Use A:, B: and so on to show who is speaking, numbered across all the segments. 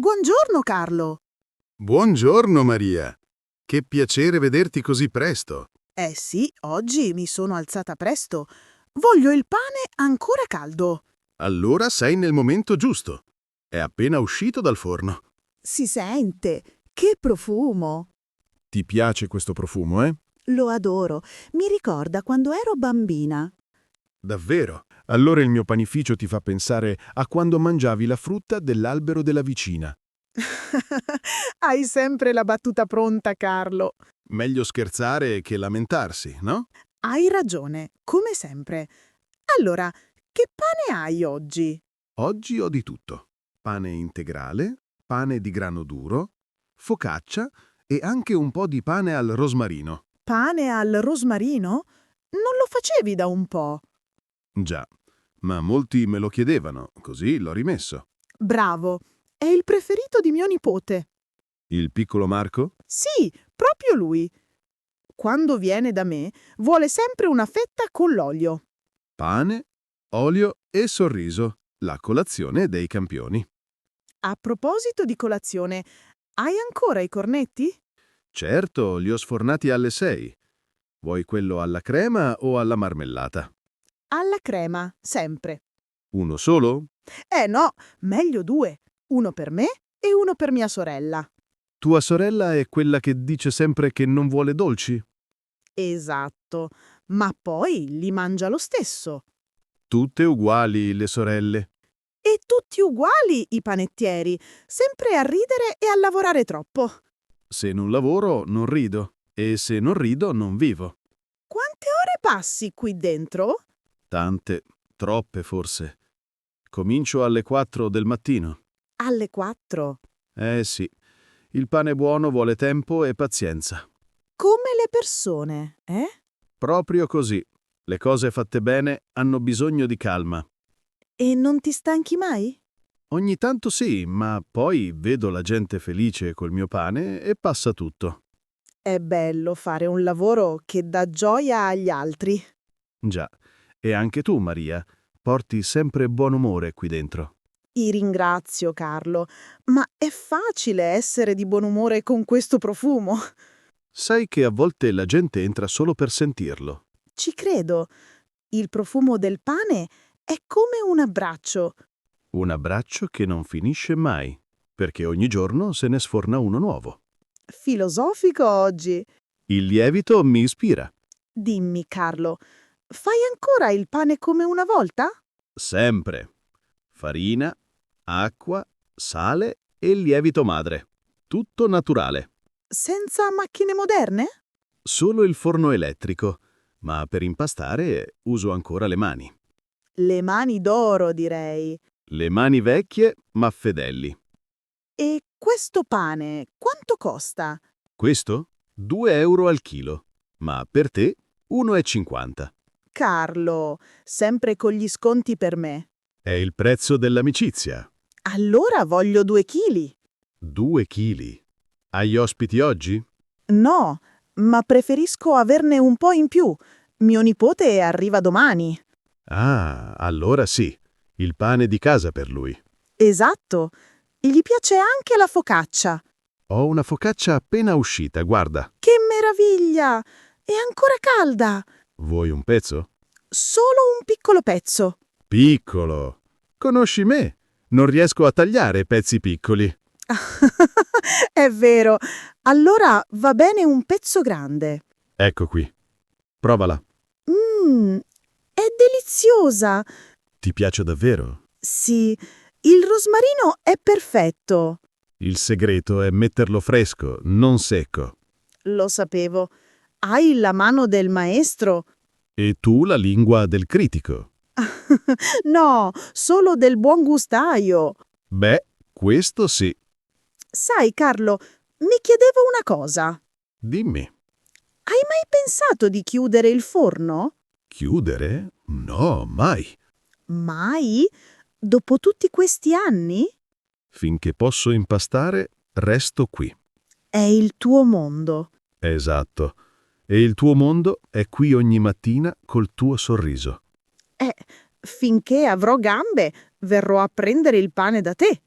A: Buongiorno Carlo.
B: Buongiorno Maria. Che piacere vederti così presto.
A: Eh sì, oggi mi sono alzata presto. Voglio il pane ancora caldo.
B: Allora sei nel momento giusto. È appena uscito dal forno.
A: Si sente. Che profumo.
B: Ti piace questo profumo, eh?
A: Lo adoro. Mi ricorda quando ero bambina.
B: Davvero? Allora il mio panificio ti fa pensare a quando mangiavi la frutta dell'albero della vicina.
A: Hai sempre la battuta pronta, Carlo.
B: Meglio scherzare che lamentarsi, no?
A: Hai ragione, come sempre. Allora, che pane hai oggi?
B: Oggi ho di tutto. Pane integrale, pane di grano duro, focaccia e anche un po' di pane al rosmarino.
A: Pane al rosmarino? Non lo facevi da un po'.
B: Già, ma molti me lo chiedevano, così l'ho rimesso.
A: Bravo, è il preferito di mio nipote.
B: Il piccolo Marco?
A: Sì, proprio lui. Quando viene da me, vuole sempre una fetta con l'olio.
B: Pane, olio e sorriso. La colazione dei campioni.
A: A proposito di colazione, hai ancora i cornetti?
B: Certo, li ho sfornati alle 6. Vuoi quello alla crema o alla marmellata?
A: Alla crema, sempre.
B: Uno solo?
A: No, meglio due. Uno per me e uno per mia sorella.
B: Tua sorella è quella che dice sempre che non vuole dolci?
A: Esatto, ma poi li mangia lo stesso.
B: Tutte uguali le sorelle.
A: E tutti uguali i panettieri, sempre a ridere e a lavorare troppo.
B: Se non lavoro, non rido. E se non rido, non vivo.
A: Quante ore passi qui dentro?
B: Tante, troppe forse. Comincio alle 4 del mattino.
A: Alle 4.
B: Eh sì, il pane buono vuole tempo e pazienza.
A: Come le persone, eh?
B: Proprio così. Le cose fatte bene hanno bisogno di calma.
A: E non ti stanchi mai?
B: Ogni tanto sì, ma poi vedo la gente felice col mio pane e passa tutto.
A: È bello fare un lavoro che dà gioia agli altri.
B: Già, e anche tu, Maria, porti sempre buon umore qui dentro.
A: Ti ringrazio, Carlo, ma è facile essere di buon umore con questo profumo.
B: Sai che a volte la gente entra solo per sentirlo.
A: Ci credo. Il profumo del pane è come un abbraccio.
B: Un abbraccio che non finisce mai, perché ogni giorno se ne sforna uno nuovo.
A: Filosofico oggi.
B: Il lievito mi ispira.
A: Dimmi, Carlo, fai ancora il pane come una volta?
B: Sempre. Farina, acqua, sale e lievito madre. Tutto naturale.
A: Senza macchine moderne?
B: Solo il forno elettrico, ma per impastare uso ancora le mani.
A: Le mani d'oro, direi.
B: Le mani vecchie, ma fedeli.
A: E questo pane quanto costa?
B: Questo? 2 euro al chilo, ma per te 1,50.
A: Carlo, sempre con gli sconti per me.
B: È il prezzo dell'amicizia.
A: Allora voglio 2 chili.
B: 2 chili. Hai ospiti oggi?
A: No, ma preferisco averne un po' in più. Mio nipote arriva domani.
B: Ah, allora sì. Il pane di casa per lui.
A: Esatto. Gli piace anche la focaccia.
B: Ho una focaccia appena uscita, guarda.
A: Che meraviglia! È ancora calda.
B: Vuoi un pezzo?
A: Solo un piccolo pezzo.
B: Piccolo. Conosci me? Non riesco a tagliare pezzi piccoli.
A: È vero. Allora va bene un pezzo grande.
B: Ecco qui. Provala.
A: È deliziosa.
B: Ti piace davvero?
A: Sì, il rosmarino è perfetto.
B: Il segreto è metterlo fresco, non secco.
A: Lo sapevo. Hai la mano del maestro?
B: E tu la lingua del critico.
A: No, solo del buon gustaio.
B: Beh, questo sì.
A: Sai, Carlo, mi chiedevo una cosa.
B: Dimmi.
A: Hai mai pensato di chiudere il forno?
B: Chiudere? No, mai.
A: Mai? Dopo tutti questi anni?
B: Finché posso impastare, resto qui.
A: È il tuo mondo.
B: Esatto. E il tuo mondo è qui ogni mattina col tuo sorriso.
A: Finché avrò gambe, verrò a prendere il pane da te.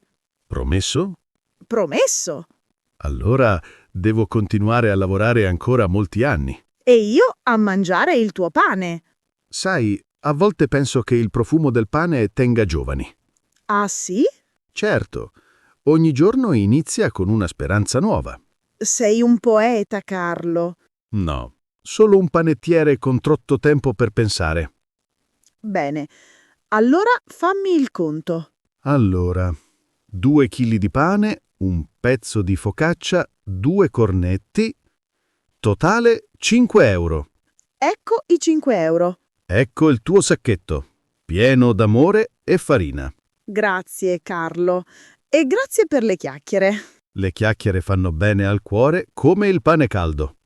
B: Promesso?
A: Promesso!
B: Allora devo continuare a lavorare ancora molti anni.
A: E io a mangiare il tuo pane.
B: Sai, a volte penso che il profumo del pane tenga giovani.
A: Ah sì?
B: Certo, ogni giorno inizia con una speranza nuova.
A: Sei un poeta, Carlo.
B: No, solo un panettiere con troppo tempo per pensare.
A: Bene, allora fammi il conto.
B: Allora, 2 chili di pane, un pezzo di focaccia, 2 cornetti, totale 5 euro.
A: Ecco i 5 euro.
B: Ecco il tuo sacchetto, pieno d'amore e farina.
A: Grazie, Carlo. E grazie per le chiacchiere.
B: Le chiacchiere fanno bene al cuore come il pane caldo.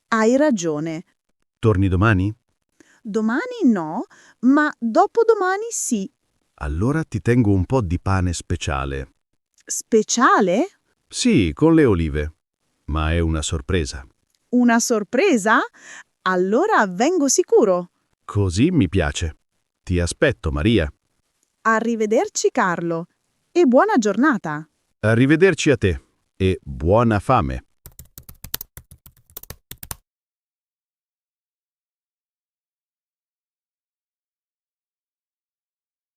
A: Hai ragione.
B: Torni domani?
A: Domani no, ma dopodomani sì.
B: Allora ti tengo un po' di pane speciale.
A: Speciale?
B: Sì, con le olive. Ma è una sorpresa.
A: Una sorpresa? Allora vengo sicuro.
B: Così mi piace. Ti aspetto, Maria.
A: Arrivederci, Carlo. E buona giornata.
B: Arrivederci a te e buona fame.